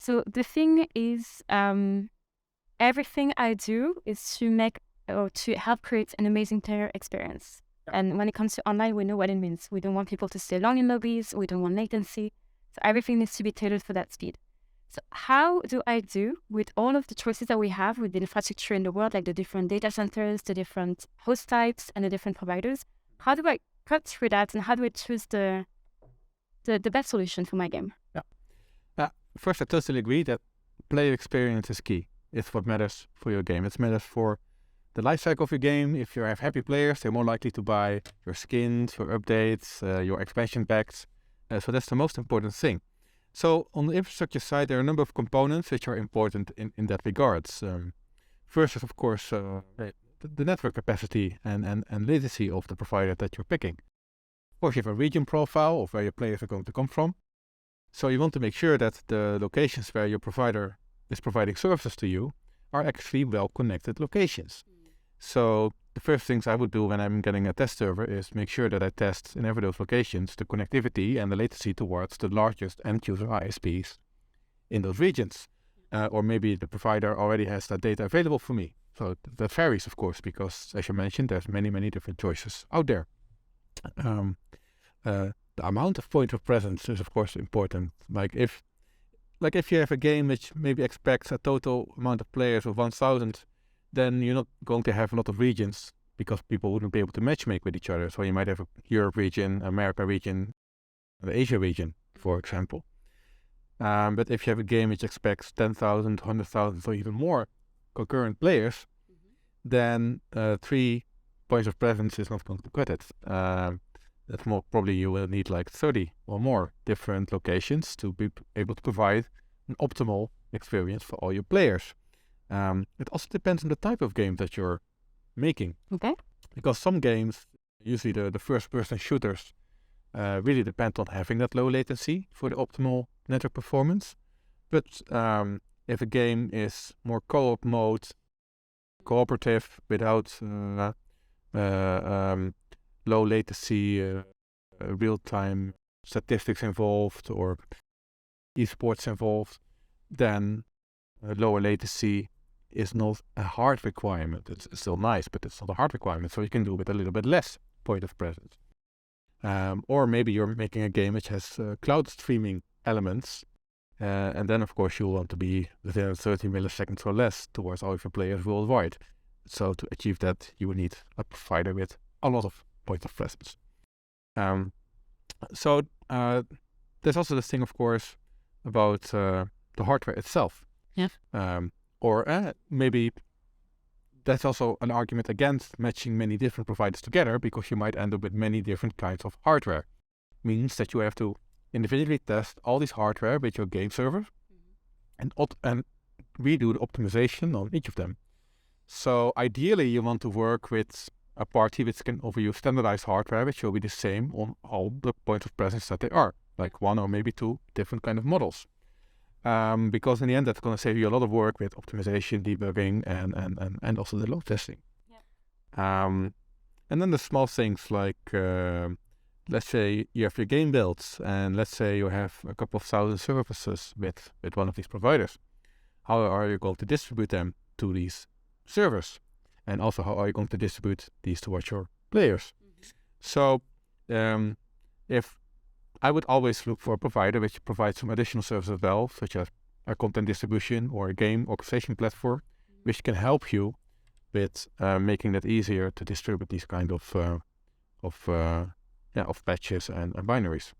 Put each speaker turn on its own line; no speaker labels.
So the thing is, everything I do is to make or to help create an amazing player experience.
Yeah.
And when it comes to online, we know what it means. We don't want people to stay long in lobbies. We don't want latency. So everything needs to be tailored for that speed. So how do I do with all of the choices that we have with the infrastructure in the world, like the different data centers, the different host types, and the different providers? How do I cut through that, and how do I choose the best solution for my game?
First, I totally agree that player experience is key. It's what matters for your game. It matters for the life cycle of your game. If you have happy players, they're more likely to buy your skins, your updates, your expansion packs. So that's the most important thing. So on the infrastructure side, there are a number of components which are important in that regards. First is, of course, the network capacity and latency of the provider that you're picking. Of course, you have a region profile of where your players are going to come from. So you want to make sure that the locations where your provider is providing services to you are actually well-connected locations. So the first things I would do when I'm getting a test server is make sure that I test in every those locations the connectivity and the latency towards the largest end-user ISPs in those regions. Or maybe the provider already has that data available for me. So that varies, of course, because as you mentioned, there's many different choices out there. The amount of point of presence is, of course, important. Like if you have a game which maybe expects a total amount of players of 1,000, then you're not going to have a lot of regions because people wouldn't be able to matchmake with each other. So you might have a Europe region, America region, the Asia region, for example. But if you have a game which expects 10,000, 100,000, or even more concurrent players, then 3 points of presence is not going to cut it. That's more probably you will need like 30 or more different locations to be able to provide an optimal experience for all your players. It also depends on the type of game that you're making.
Okay.
Because some games, usually the first-person shooters, really depend on having that low latency for the optimal network performance. But if a game is more co-op mode, cooperative without low latency, real-time statistics involved or esports involved, then lower latency is not a hard requirement. It's still nice, but it's not a hard requirement. So you can do with a little bit less point of presence. Or maybe you're making a game which has cloud streaming elements. And then, of course, you'll want to be within 30 milliseconds or less towards all of your players worldwide. So to achieve that, you will need a provider with a lot of point of presence. So there's also this thing, of course, about the hardware itself.
Yeah.
Or maybe that's also an argument against matching many different providers together, because you might end up with many different kinds of hardware. Means that you have to individually test all these hardware with your game server and redo the optimization on each of them. So ideally, you want to work with a party which can offer you standardized hardware, which will be the same on all the points of presence that they are, like 1 or maybe 2 different kind of models. Because in the end, that's going to save you a lot of work with optimization, debugging, and also the load testing. Yeah. And then the small things like, let's say you have your game builds, and let's say you have a couple of thousand services with one of these providers. How are you going to distribute them to these servers? And also, how are you going to distribute these towards your players? So, if I would always look for a provider which provides some additional services as well, such as a content distribution or a game orchestration platform, which can help you with making that easier to distribute these kind of patches and binaries.